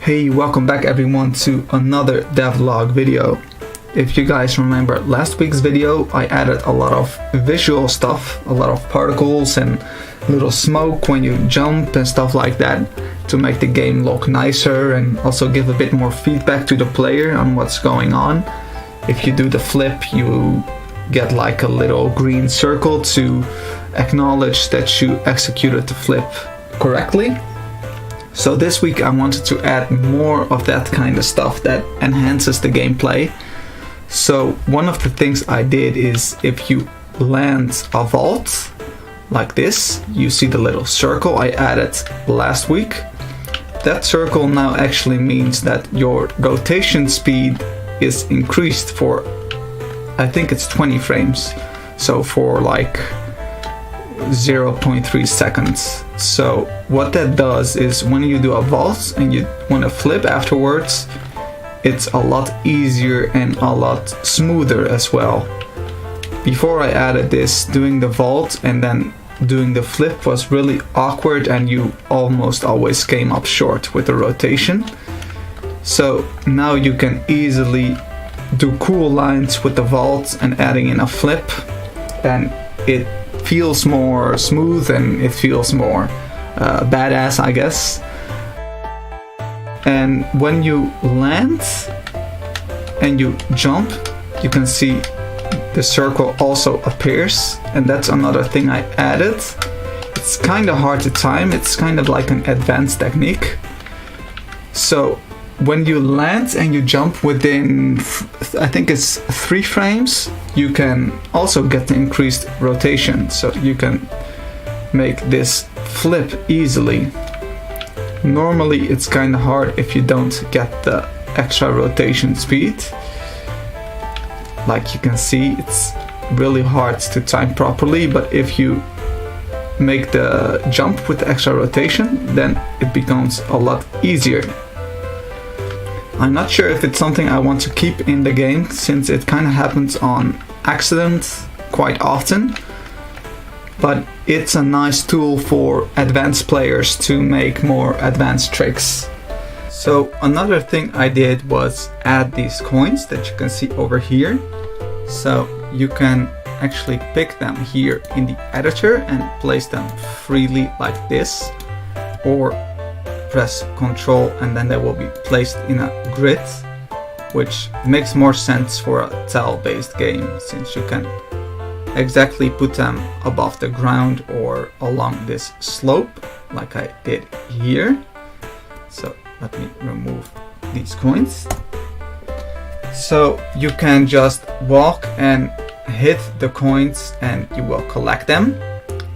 Hey, welcome back everyone to another devlog video. If you guys remember last week's video, I added a lot of visual stuff, a lot of particles and little smoke when you jump and stuff like that to make the game look nicer and also give a bit more feedback to the player on what's going on. If you do the flip, you get like a little green circle to acknowledge that you executed the flip correctly. So this week I wanted to add more of that kind of stuff that enhances the gameplay. So one of the things I did is if you land a vault like this, you see the little circle I added last week. That circle now actually means that your rotation speed is increased for, I think it's 20 frames. So for like 0.3 seconds. So what that does is when you do a vault and you want to flip afterwards, it's a lot easier and a lot smoother as well. Before I added this, doing the vault and then doing the flip was really awkward and you almost always came up short with the rotation. So now you can easily do cool lines with the vault and adding in a flip, and it feels more smooth and it feels more badass, I guess. And when you land and you jump, you can see the circle also appears, and that's another thing I added. It's kind of hard to time, it's kind of like an advanced technique. So when you land and you jump within, I think it's 3 frames, you can also get the increased rotation, so you can make this flip easily. Normally it's kind of hard if you don't get the extra rotation speed. Like you can see, it's really hard to time properly, but if you make the jump with the extra rotation, then it becomes a lot easier. I'm not sure if it's something I want to keep in the game, since it kind of happens on accident quite often, but it's a nice tool for advanced players to make more advanced tricks. So another thing I did was add these coins that you can see over here. So you can actually pick them here in the editor and place them freely like this, or press Ctrl and then they will be placed in a grid, which makes more sense for a tile-based game, since you can exactly put them above the ground or along this slope like I did here. So let me remove these coins. So you can just walk and hit the coins and you will collect them.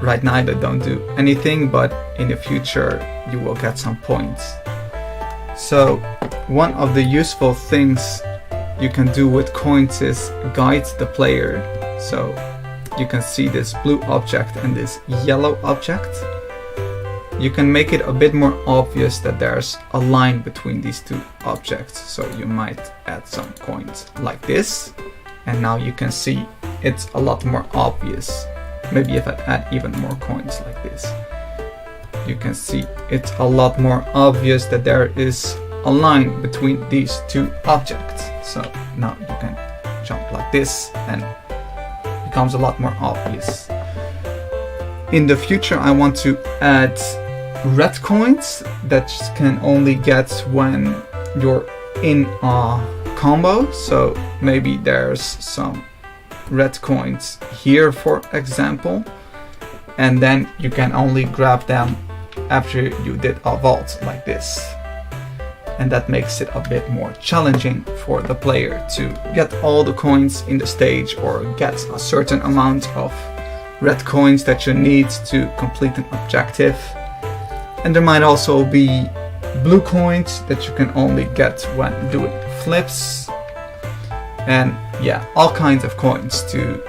Right now they don't do anything, but in the future you will get some points. So one of the useful things you can do with coins is guide the player. So you can see this blue object and this yellow object. You can make it a bit more obvious that there's a line between these two objects. So you might add some coins like this, and now you can see it's a lot more obvious. Maybe if I add even more coins like this, you can see it's a lot more obvious that there is a line between these two objects. So now you can jump like this and it becomes a lot more obvious. In the future I want to add red coins that you can only get when you're in a combo. So maybe there's some red coins here, for example, and then you can only grab them after you did a vault like this, and that makes it a bit more challenging for the player to get all the coins in the stage or get a certain amount of red coins that you need to complete an objective. And there might also be blue coins that you can only get when doing flips, and yeah, all kinds of coins to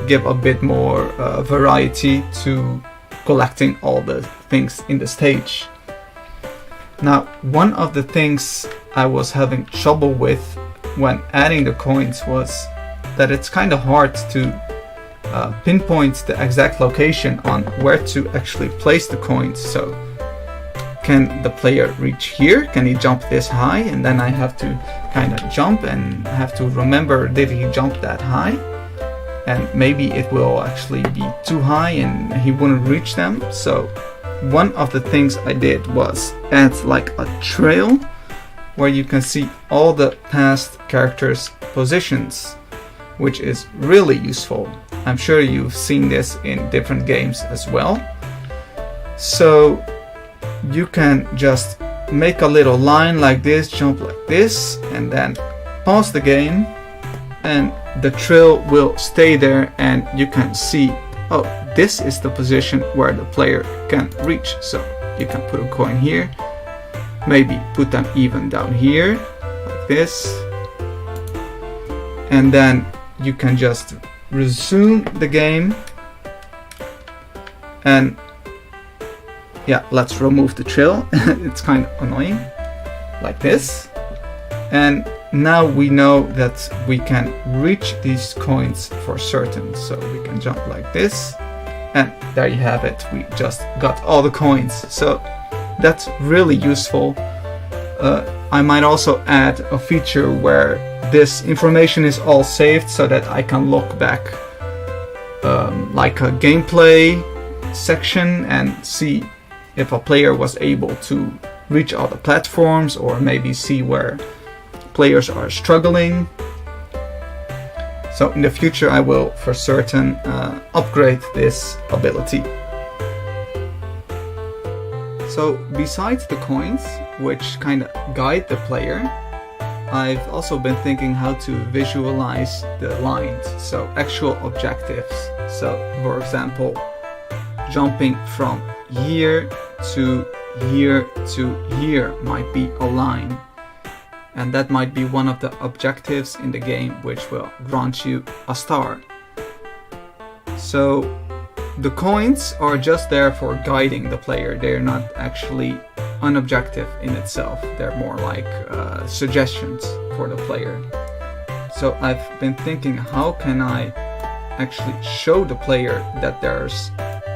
give a bit more variety to collecting all the things in the stage. Now, one of the things I was having trouble with when adding the coins was that it's kind of hard to pinpoint the exact location on where to actually place the coins. So can the player reach here? Can he jump this high? And then I have to kind of jump and have to remember, did he jump that high? And maybe it will actually be too high and he wouldn't reach them. So one of the things I did was add like a trail where you can see all the past characters' positions, which is really useful. I'm sure you've seen this in different games as well. So you can just make a little line like this, jump like this, and then pause the game, and the trail will stay there, and you can see, oh, this is the position where the player can reach. So you can put a coin here, maybe put them even down here, like this, and then you can just resume the game, and yeah, let's remove the trail. It's kind of annoying, like this. And now we know that we can reach these coins for certain. So we can jump like this, and there you have it. We just got all the coins. So that's really useful. I might also add a feature where this information is all saved so that I can look back like a gameplay section and see if a player was able to reach all the platforms, or maybe see where players are struggling. So in the future I will for certain upgrade this ability. So besides the coins, which kind of guide the player, I've also been thinking how to visualize the lines, so actual objectives. So for example, jumping from here to here to here might be a line, and that might be one of the objectives in the game, which will grant you a star. So the coins are just there for guiding the player. They're not actually an objective in itself. They're more like suggestions for the player. So I've been thinking, how can I actually show the player that there's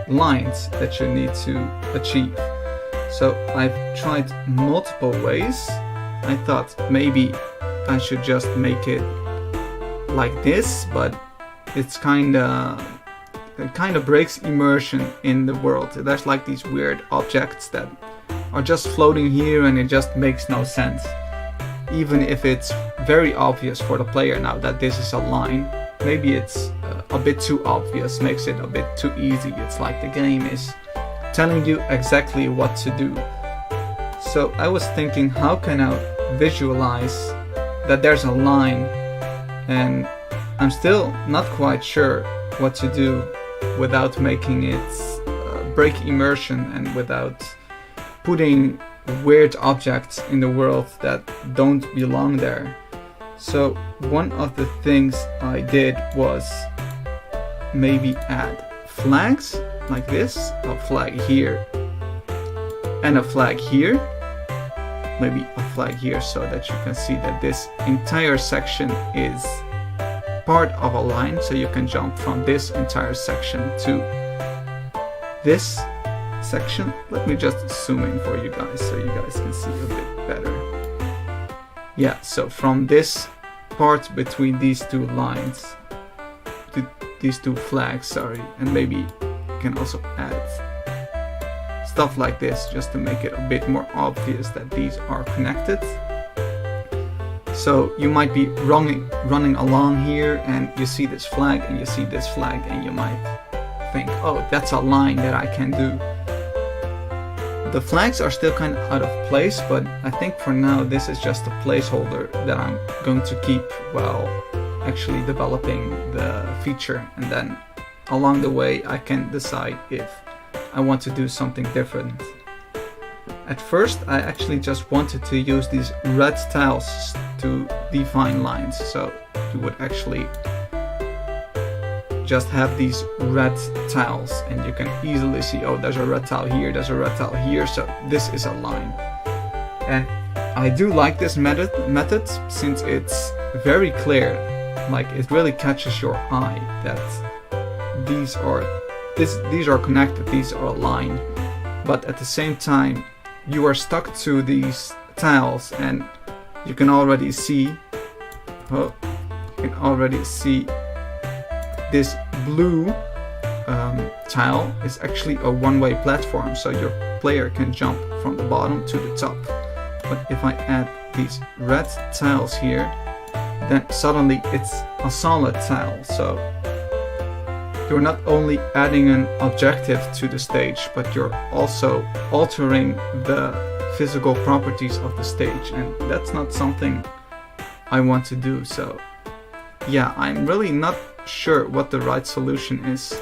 lines that you need to achieve? So I've tried multiple ways. I thought maybe I should just make it like this, but it kind of breaks immersion in the world. There's like these weird objects that are just floating here, and it just makes no sense. Even if it's very obvious for the player now that this is a line, maybe it's a bit too obvious, makes it a bit too easy. It's like the game is telling you exactly what to do. So I was thinking, how can I visualize that there's a line, and I'm still not quite sure what to do without making it break immersion and without putting weird objects in the world that don't belong there. So one of the things I did was maybe add flags like this, a flag here and a flag here, maybe a flag here, so that you can see that this entire section is part of a line, so you can jump from this entire section to this section. Let me just zoom in for you guys so you guys can see a bit better. Yeah, so from this part between these two lines, these two flags, sorry, and maybe you can also add stuff like this just to make it a bit more obvious that these are connected. So you might be running along here, and you see this flag and you see this flag, and you might think, oh, that's a line that I can do. The flags are still kind of out of place, but I think for now this is just a placeholder that I'm going to keep while actually developing the feature, and then along the way I can decide if I want to do something different. At first I actually just wanted to use these red tiles to define lines, so you would actually just have these red tiles, and you can easily see, oh, there's a red tile here, there's a red tile here, so this is a line. And I do like this method since it's very clear, like it really catches your eye that these are connected, these are a line, but at the same time you are stuck to these tiles, and you can already see, this blue tile is actually a one-way platform, so your player can jump from the bottom to the top. But if I add these red tiles here, then suddenly it's a solid tile. So you're not only adding an objective to the stage, but you're also altering the physical properties of the stage, and that's not something I want to do. So yeah, I'm really not sure what the right solution is,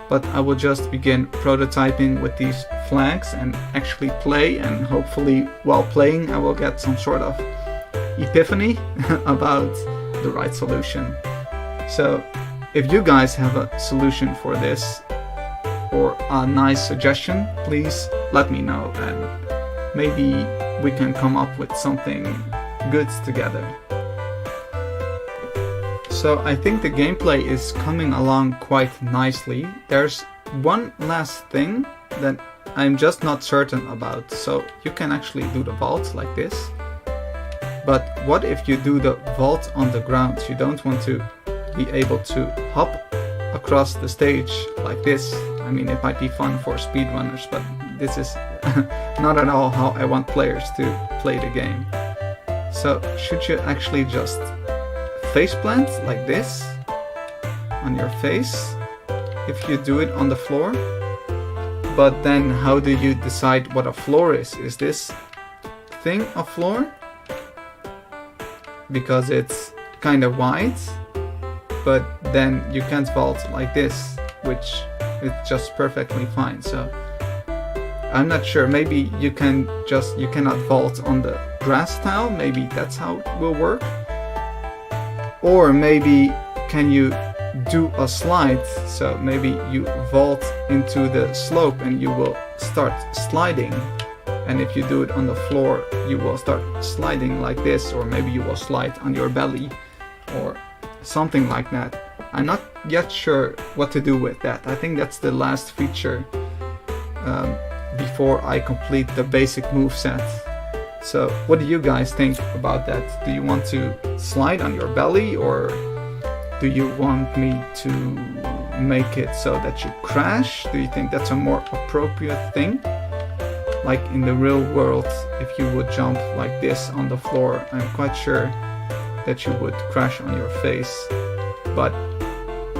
but I will just begin prototyping with these flags and actually play, and hopefully while playing I will get some sort of epiphany about the right solution. So if you guys have a solution for this or a nice suggestion, please let me know, and maybe we can come up with something good together. So I think the gameplay is coming along quite nicely. There's one last thing that I'm just not certain about. So you can actually do the vault like this. But what if you do the vault on the ground? You don't want to be able to hop across the stage like this. I mean, it might be fun for speedrunners, but this is not at all how I want players to play the game. So should you actually just face plant like this on your face if you do it on the floor? But then how do you decide what a floor is? Is this thing a floor? Because it's kind of wide, but then you can't vault like this, which is just perfectly fine. So I'm not sure, maybe you cannot vault on the grass tile, maybe that's how it will work. Or maybe can you do a slide, so maybe you vault into the slope and you will start sliding, and if you do it on the floor you will start sliding like this, or maybe you will slide on your belly or something like that. I'm not yet sure what to do with that. I think that's the last feature before I complete the basic moveset. So what do you guys think about that? Do you want to slide on your belly, or do you want me to make it so that you crash? Do you think that's a more appropriate thing? Like in the real world, if you would jump like this on the floor, I'm quite sure that you would crash on your face. But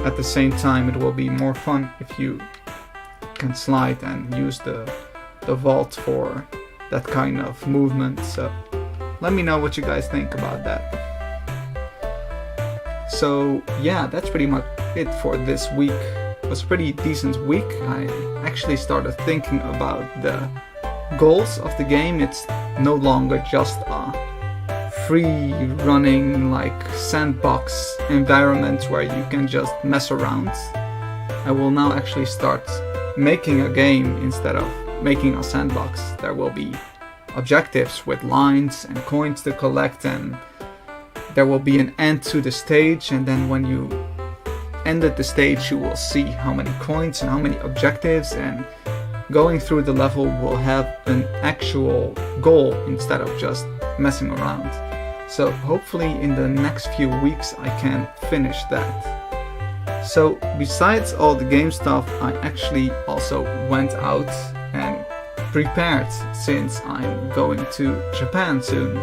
at the same time, it will be more fun if you can slide and use the vault for that kind of movement. So let me know what you guys think about that. So yeah, that's pretty much it for this week. It was a pretty decent week. I actually started thinking about the goals of the game. It's no longer just a free running like sandbox environment where you can just mess around. I will now actually start making a game instead of making a sandbox. There will be objectives with lines and coins to collect, and there will be an end to the stage, and then when you ended the stage you will see how many coins and how many objectives, and going through the level will have an actual goal instead of just messing around. So hopefully in the next few weeks I can finish that. So besides all the game stuff, I actually also went out and prepared, since I'm going to Japan soon.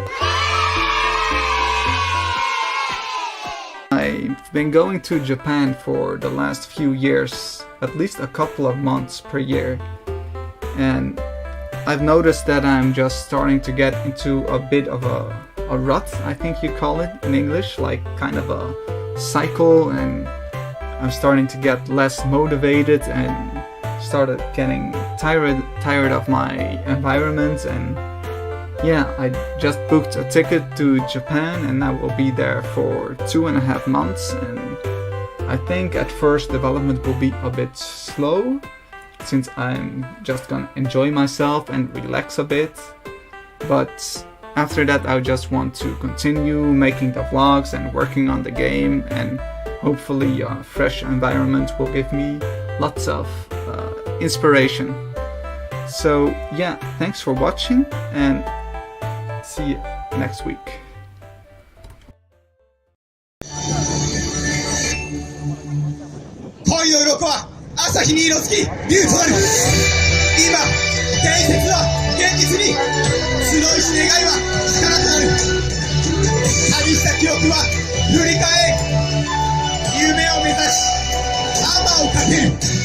I've been going to Japan for the last few years, at least a couple of months per year, and I've noticed that I'm just starting to get into a bit of a rut, I think you call it in English, like kind of a cycle, and I'm starting to get less motivated and started getting tired of my environment. And yeah, I just booked a ticket to Japan, and I will be there for 2.5 months, and I think at first development will be a bit slow, since I'm just gonna enjoy myself and relax a bit. But after that I just want to continue making the vlogs and working on the game, and hopefully a fresh environment will give me lots of inspiration. So yeah, thanks for watching and see you next week. 恋の鱗は朝日に色づき竜となる。今伝説は現実に、集いし願いは力となる。旅した記憶は振り返り、夢を目指しアーマーをかける。